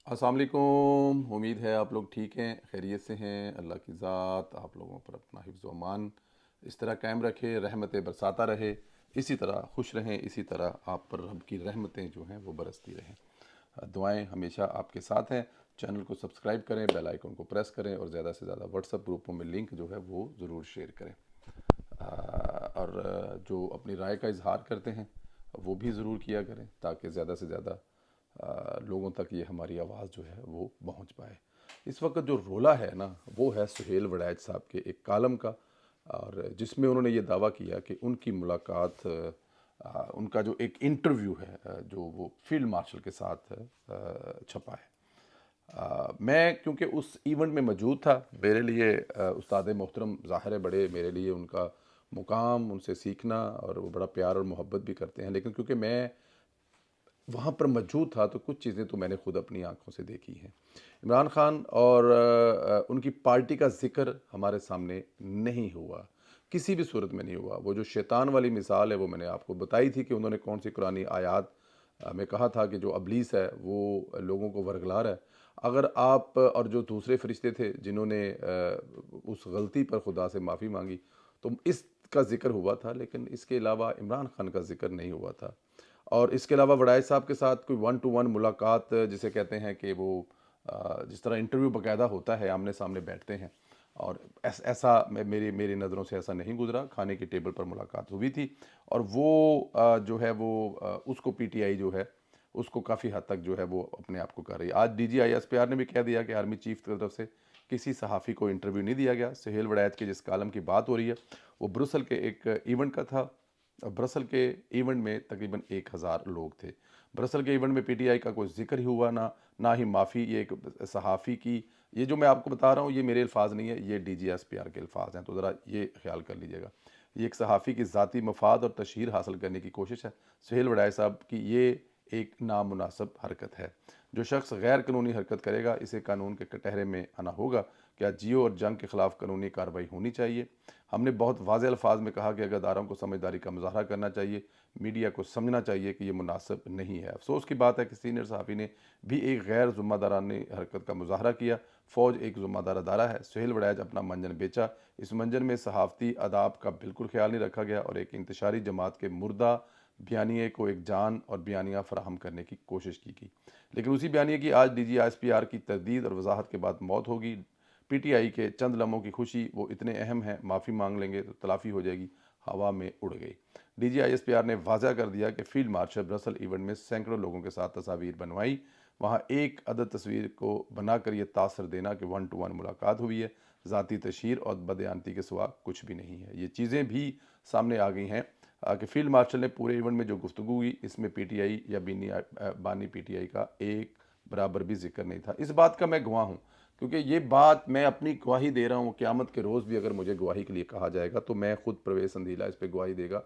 अस्सलाम वालेकुम। उम्मीद है आप लोग ठीक हैं, खैरियत से हैं। अल्लाह की ज़ात आप लोगों पर अपना हिफ्ज़ व अमान इस तरह कायम रखे, रहमतें बरसाता रहे, इसी तरह खुश रहें, इसी तरह आप पर रब की रहमतें जो हैं वो बरसती रहें। दुआएं हमेशा आपके साथ हैं। चैनल को सब्सक्राइब करें, बेल आइकन को प्रेस करें और ज़्यादा से ज़्यादा व्हाट्सएप ग्रुपों में लिंक जो है वो ज़रूर शेयर करें। और जो अपनी राय का इजहार करते हैं वो भी ज़रूर किया करें ताकि ज़्यादा से ज़्यादा लोगों तक ये हमारी आवाज़ जो है वो पहुंच पाए। इस वक्त जो रोला है ना, वो है सुहेल वड़ैच साहब के एक कालम का, और जिसमें उन्होंने ये दावा किया कि उनकी मुलाकात उनका जो एक इंटरव्यू है जो वो फील्ड मार्शल के साथ छपा है। मैं क्योंकि उस इवेंट में मौजूद था, मेरे लिए उस्ताद मोहतरम ज़ाहिर है, बड़े मेरे लिए उनका मुकाम, उनसे सीखना, और वो बड़ा प्यार और मोहब्बत भी करते हैं। लेकिन क्योंकि मैं वहाँ पर मौजूद था तो कुछ चीज़ें तो मैंने खुद अपनी आंखों से देखी हैं। इमरान खान और उनकी पार्टी का ज़िक्र हमारे सामने नहीं हुआ, किसी भी सूरत में नहीं हुआ। वो जो शैतान वाली मिसाल है वो मैंने आपको बताई थी कि उन्होंने कौन सी कुरानी आयत में कहा था कि जो अबलीस है वो लोगों को वरगला रहा है। अगर आप और जो दूसरे फरिश्ते थे जिन्होंने उस गलती पर खुदा से माफ़ी मांगी, तो इसका ज़िक्र हुआ था, लेकिन इसके अलावा इमरान खान का ज़िक्र नहीं हुआ था। और इसके अलावा वड़ाई साहब के साथ कोई वन टू वन मुलाकात जिसे कहते हैं कि वो जिस तरह इंटरव्यू बाकायदा होता है, आमने सामने बैठते हैं, और ऐसा मेरी मेरी नज़रों से ऐसा नहीं गुजरा। खाने की टेबल पर मुलाकात हुई थी, और वो जो है वो उसको पीटीआई जो है उसको काफ़ी हद तक जो है वो अपने आप को कर रही है। आज DGISPR ने भी कह दिया कि आर्मी चीफ की तरफ से किसी सहाफ़ी को इंटरव्यू नहीं दिया गया। सुहेल वड़ैच के जिस कालम की बात हो रही है वो ब्रुसल के एक इवेंट का था। ब्रसल के इवेंट में तकरीबन 1000 लोग थे। ब्रसल के इवेंट में पीटीआई का कोई जिक्र ही हुआ ना ही माफ़ी। ये एक सहाफ़ी की, ये जो मैं आपको बता रहा हूँ ये मेरे अल्फाज नहीं है, ये DGSPR के अल्फाज हैं, तो ज़रा ये ख्याल कर लीजिएगा। ये एक सहाफ़ी की ज़ाती मफाद और तशहीर हासिल करने की कोशिश है। सुहेल वड़ाई साहब की ये एक नामुनासिब हरकत है। जो शख्स गैर कानूनी हरकत करेगा इसे कानून के कटहरे में आना होगा। क्या जियो और जंग के ख़िलाफ़ कानूनी कार्रवाई होनी चाहिए। हमने बहुत वाज़ेह अल्फाज में कहा कि अदारों को समझदारी का मुज़ाहरा करना चाहिए, मीडिया को समझना चाहिए कि ये मुनासिब नहीं है। अफसोस की बात है कि सीनियर सहाफ़ी ने भी एक गैर ज़िम्मेदाराना हरकत का मुज़ाहरा किया। फ़ौज एक ज़िम्मेदार अदारा है। सुहेल वड़ैच अपना मंजन बेचा। इस मंजन में सहाफ़ती आदाब का बिल्कुल ख्याल नहीं रखा गया और एक इंतशारी जमात के मुर्दा बयानिए को एक जान और बयानिया फराहम करने की कोशिश की गई। लेकिन उसी बयानिए की आज DGISPR की तरदीद और वजाहत के बाद मौत होगी। पीटीआई के चंद लम्हों की खुशी वो इतने अहम हैं, माफ़ी मांग लेंगे तो तलाफ़ी हो जाएगी, हवा में उड़ गई। DGISPR ने वाज़ा कर दिया कि फील्ड मार्शल ब्रसल इवेंट में सैकड़ों लोगों के साथ तस्वीर बनवाई। वहाँ एक अदद तस्वीर को बनाकर ये तासर देना कि वन टू वन मुलाकात हुई है, ज़ाती तशहीर और बदयानती के सिवा कुछ भी नहीं है। ये चीज़ें भी सामने आ गई हैं कि फील्ड मार्शल ने पूरे इवेंट में जो गुफ्तगू हुई इसमें पीटीआई या बानी पीटीआई का एक बराबर भी जिक्र नहीं था। इस बात का मैं गवाह हूँ, क्योंकि ये बात मैं अपनी गवाही दे रहा हूँ। क़यामत के रोज़ भी अगर मुझे गवाही के लिए कहा जाएगा तो मैं खुद परवेज़ संदीला इस पर गवाही देगा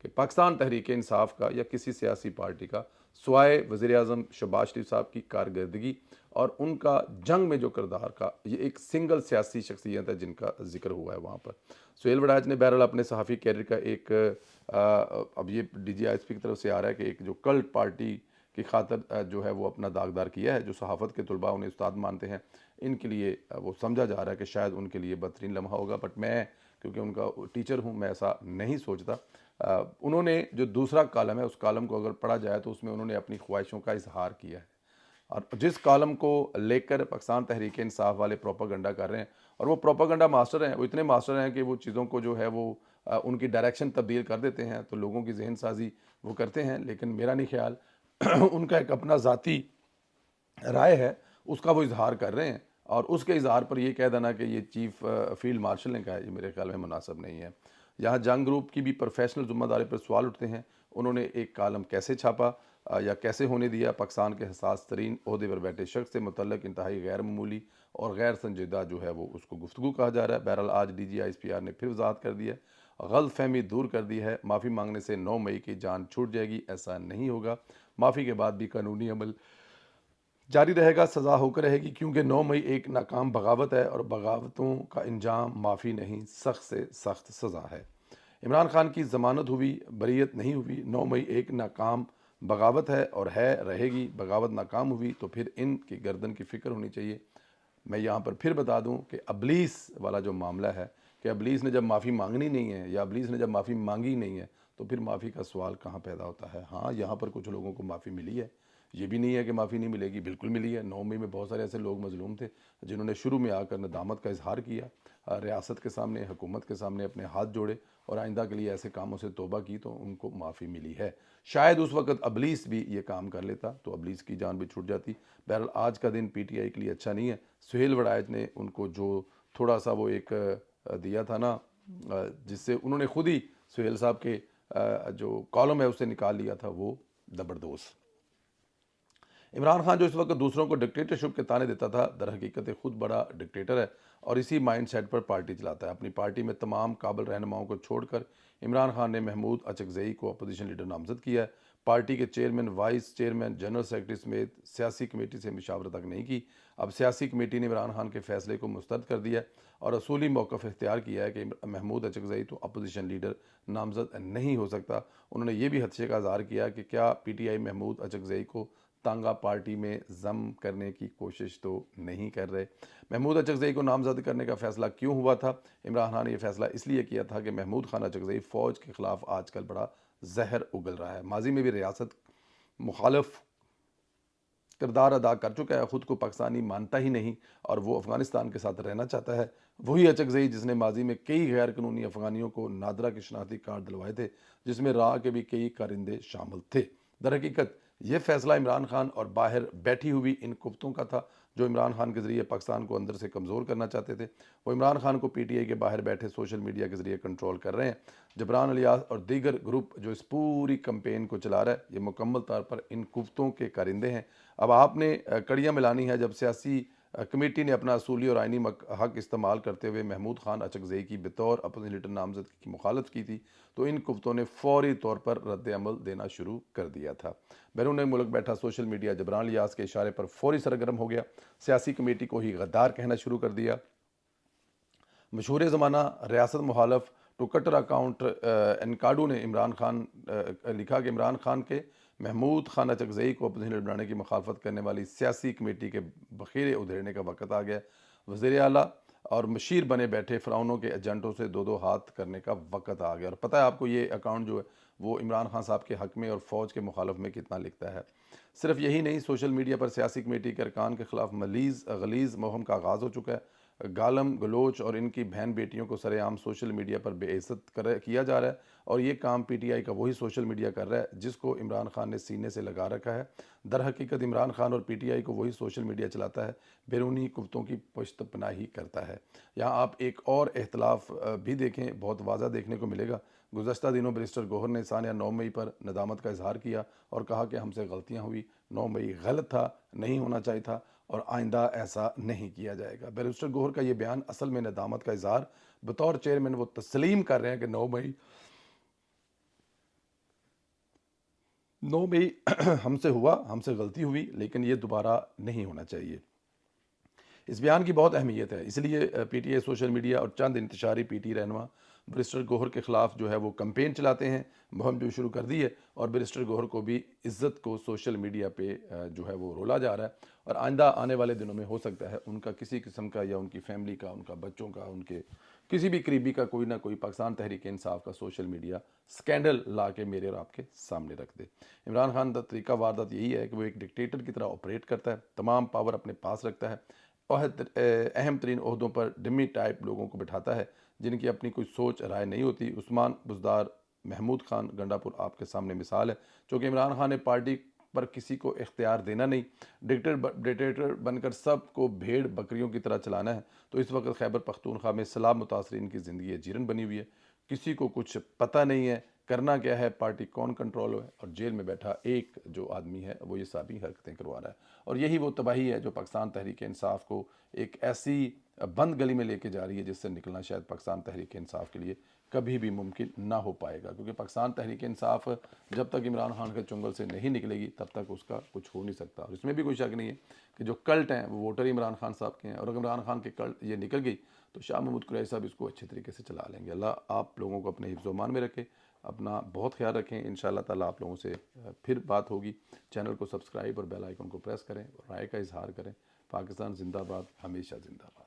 कि पाकिस्तान तहरीक इंसाफ का या किसी सियासी पार्टी का स्वाय वज़ीर आज़म शहबाज शरीफ साहब की कारकर्दगी और उनका जंग में जो किरदार का, ये एक सिंगल सियासी शख्सियत है जिनका जिक्र हुआ है वहाँ पर। सुहेल वड़ैच ने बहरहाल अपने सहाफ़ी कैरियर का एक अब ये DGISP की तरफ से आ रहा है कि एक जो कल्ट पार्टी की खातर जो है वो अपना दागदार किया है। जो सहाफ़त के तलबा उन्हें उस्ताद मानते हैं, इनके लिए वो समझा जा रहा है कि शायद उनके लिए बदतरीन लम्हा होगा, बट मैं क्योंकि उनका टीचर हूँ मैं ऐसा नहीं सोचता। उन्होंने जो दूसरा कालम है उस कालम को अगर पढ़ा जाए तो उसमें उन्होंने अपनी ख्वाहिशों का इजहार किया है, और जिस कॉलम को लेकर पाकिस्तान तहरीक इंसाफ वाले प्रोपागंडा कर रहे हैं, और वो प्रोपागंडा मास्टर हैं, वो इतने मास्टर हैं कि वो चीज़ों को जो है वो उनकी डायरेक्शन तब्दील कर देते हैं, तो लोगों की जहन साजी वो करते हैं। लेकिन मेरा नहीं ख्याल उनका एक अपना ज़ाती राय है, उसका वो इजहार कर रहे हैं, और उसके इजहार पर ये कह देना कि ये चीफ फील्ड मार्शल ने कहा है, ये मेरे ख्याल में मुनासिब नहीं है। यहाँ जंग ग्रुप की भी प्रोफेशनल जिम्मेदारी पर सवाल उठते हैं। उन्होंने एक कालम कैसे छापा या कैसे होने दिया। पाकिस्तान के हसास तरीन ओहदे पर बैठे शख्स से मुतल्लिक इंतहाई गैर मामूली और गैर संजीदा जो है वो उसको गुफ्तगू कहा जा रहा है। बहरहाल आज DGISPR ने फिर वजाहत कर दिया, गलत फहमी दूर कर दी है। माफ़ी मांगने से 9 मई की जान छूट जाएगी, ऐसा नहीं होगा। माफ़ी के बाद भी कानूनी अमल जारी रहेगा, सज़ा होकर रहेगी, क्योंकि 9 मई एक नाकाम बगावत है और बगावतों का इंजाम माफ़ी नहीं, सख्त से सख्त सज़ा है। इमरान खान की ज़मानत हुई, बरीयत नहीं हुई। 9 मई एक नाकाम बगावत है और है रहेगी। बगावत नाकाम हुई तो फिर इनकी गर्दन की फ़िक्र होनी चाहिए। मैं यहाँ पर फिर बता दूँ कि अबलीस वाला जो मामला है कि अबलीस ने जब माफ़ी मांगनी नहीं है या अबलीस ने जब माफ़ी मांगी नहीं है तो फिर माफ़ी का सवाल कहाँ पैदा होता है। हाँ, यहाँ पर कुछ लोगों को माफ़ी मिली है, ये भी नहीं है कि माफ़ी नहीं मिलेगी, बिल्कुल मिली है। 9 मई में बहुत सारे ऐसे लोग मजलूम थे जिन्होंने शुरू में आकर नदामत का इजहार किया, रियासत के सामने, हुकूमत के सामने अपने हाथ जोड़े और आइंदा के लिए ऐसे कामों से तौबा की तो उनको माफ़ी मिली है। शायद उस वक्त अबलीस भी ये काम कर लेता तो अबलीस की जान भी छूट जाती। बहरहाल आज का दिन पीटीआई के लिए अच्छा नहीं है। सुहेल वड़ायत ने उनको जो थोड़ा सा वो एक दिया था ना, जिससे उन्होंने खुद ही सुहेल साहब के जो कॉलम है उससे निकाल लिया था, वो ज़बरदोस्त। इमरान खान जो इस वक्त दूसरों को डिक्टेटरशिप के ताने देता था, दर हकीकत खुद बड़ा डिक्टेटर है और इसी माइंड सेट पर पार्टी चलाता है। अपनी पार्टी में तमाम काबिल रहनुमाओं को छोड़कर इमरान खान ने महमूद अचकज़ई को अपोजिशन लीडर नामजद किया है। पार्टी के chairman, vice chairman, general secretary समेत सियासी कमेटी से मशावरत तक नहीं की। अब सियासी कमेटी ने इमरान खान के फैसले को मुस्तरद कर दिया है और असूली मौक़िफ़ इख्तियार किया है कि महमूद अचकज़ई तो अपोजिशन लीडर नामजद नहीं हो सकता। उन्होंने ये भी खदशे का इज़हार किया कि क्या पीटीआई महमूद अचकज़ई को तांगा पार्टी में ज़म करने की कोशिश तो नहीं कर रहे। महमूद अचकज़ई को नामज़द करने का फ़ैसला क्यों हुआ था? इमरान खान ने यह फ़ैसला इसलिए किया था कि महमूद खान अचकज़ई फ़ौज के ख़िलाफ़ आजकल बड़ा जहर उगल रहा है। माजी में भी रियासत मुखालफ किरदार अदा कर चुका है, ख़ुद को पाकिस्तानी मानता ही नहीं और वो अफ़गानिस्तान के साथ रहना चाहता है। वही अचकज़ई जिसने माजी में कई गैर कानूनी अफ़गानियों को नादरा के शनाख्ती कार्ड दिलवाए थे, जिसमें राह के भी कई कारिंदे शामिल थे। दर हकीकत ये फ़ैसला इमरान खान और बाहर बैठी हुई इन कुफ्तों का था जो इमरान खान के ज़रिए पाकिस्तान को अंदर से कमज़ोर करना चाहते थे। वो इमरान खान को पीटीआई के बाहर बैठे सोशल मीडिया के ज़रिए कंट्रोल कर रहे हैं। जबरान अलियास और दीगर ग्रुप जो इस पूरी कंपेन को चला रहा है, ये मुकम्मल तौर पर इन कुफ्तों के कारिंदे हैं। अब आपने कड़ियाँ मिलानी है। जब सियासी कमेटी ने अपना असूली और आइनी हक इस्तेमाल करते हुए महमूद खान अचकज़ई की बतौर अपोजिशन लीडर नामजद की मुखालत की थी तो इन कुफ्तों ने फौरी तौर पर रद्द अमल देना शुरू कर दिया था। बैरून मुल्क बैठा सोशल मीडिया जबरान अलियास के इशारे पर फौरी सरगर्म हो गया, सियासी कमेटी को ही गद्दार कहना शुरू कर दिया। मशहूर ज़माना रियासत मुखालफ ट्विटर अकाउंट एनकाडू ने इमरान खान लिखा कि इमरान खान के महमूद खान अचकज़ई को अपोजिशन लीडर बनाने की मुखालफत करने वाली सियासी कमेटी के बखेरे उधेड़ने का वक्त आ गया। वज़ीर आला और मशीर बने बैठे फ़िरौनों के एजेंटों से दो दो हाथ करने का वक्त आ गया। और पता है आपको ये अकाउंट जो है वो इमरान खान साहब के हक़ में और फ़ौज के मुखालफ में कितना लिखता है। सिर्फ यही नहीं, सोशल मीडिया पर सियासी कमेटी के अरकान के ख़िलाफ़ गलीज़ मुहिम का आगाज़ हो चुका है। गालम गलोच और इनकी बहन बेटियों को सरेआम सोशल मीडिया पर बेइज्जत किया जा रहा है और ये काम पीटीआई का वही सोशल मीडिया कर रहा है जिसको इमरान खान ने सीने से लगा रखा है। दर हकीकत इमरान खान और पीटीआई को वही सोशल मीडिया चलाता है, बैरूनी कुफ्तों की पुश्त पनाही करता है। यहाँ आप एक और इख्तलाफ भी देखें, बहुत वाज़ा देखने को मिलेगा। गुज़श्ता दिनों बैरिस्टर गौहर ने सानिया 9 मई पर नदामत का इजहार किया और कहा कि हमसे गलतियाँ हुई, 9 मई गलत था, नहीं होना चाहिए था और आइंदा ऐसा नहीं किया जाएगा। बैरिस्टर गौहर का ये बयान असल में नदामत का इजहार बतौर चेयरमैन वो तस्लीम कर रहे हैं कि 9 मई हमसे हुआ, हमसे गलती हुई, लेकिन ये दोबारा नहीं होना चाहिए। इस बयान की बहुत अहमियत है, इसलिए पीटीआई सोशल मीडिया और चंद इंतशारी पीटी रहनुमा बैरिस्टर गौहर के ख़िलाफ़ जो है वो कैंपेन चलाते हैं, मुहिम जो शुरू कर दी है और बैरिस्टर गौहर को भी इज़्ज़त को सोशल मीडिया पे जो है वो रोला जा रहा है और आइंदा आने वाले दिनों में हो सकता है उनका किसी किस्म का या उनकी फैमिली का, उनका बच्चों का, उनके किसी भी करीबी का कोई ना कोई पाकिस्तान तहरीक इंसाफ का सोशल मीडिया स्कैंडल ला के मेरे और आपके सामने रख दे। इमरान खान का तरीका वारदात यही है कि वो एक डिक्टेटर की तरह ऑपरेट करता है, तमाम पावर अपने पास रखता है, अहम तरीन ओहदों पर डिमी टाइप लोगों को बिठाता है जिनकी अपनी कोई सोच राय नहीं होती। उस्मान बुज़दार, महमूद खान गंडापुर आपके सामने मिसाल है। चूँकि इमरान खान ने पार्टी पर किसी को इख्तियार देना नहीं, डिक्टेटर बनकर सबको भेड़ बकरियों की तरह चलाना है, तो इस वक्त खैबर पख्तूनख्वा में सैलाब मुतासरीन की ज़िंदगी जीरन बनी हुई है। किसी को कुछ पता नहीं है करना क्या है, पार्टी कौन कंट्रोल है और जेल में बैठा एक जो आदमी है वो ये सारी हरकतें करवा रहा है और यही वो तबाही है जो पाकिस्तान तहरीक इंसाफ को एक ऐसी बंद गली में लेके जा रही है जिससे निकलना शायद पाकिस्तान तहरीक इंसाफ के लिए कभी भी मुमकिन ना हो पाएगा। क्योंकि पाकिस्तान तहरीक इंसाफ जब तक इमरान खान के चुंगल से नहीं निकलेगी तब तक उसका कुछ हो नहीं सकता। और इसमें भी कोई शक नहीं है कि जो कल्ट हैं वो वोटर इमरान खान साहब के हैं और अगर इमरान खान के कल्ट ये निकल गई तो शाह महमूद कुरैशी साहब इसको अच्छे तरीके से चला लेंगे। अल्लाह आप लोगों को अपने हिफ्ज़-ओ-मान में रखे। अपना बहुत ख्याल रखें। इंशाल्लाह ताला आप लोगों से फिर बात होगी। चैनल को सब्सक्राइब और बेल आइकन को प्रेस करें और राय का इजहार करें। पाकिस्तान जिंदाबाद, हमेशा जिंदाबाद।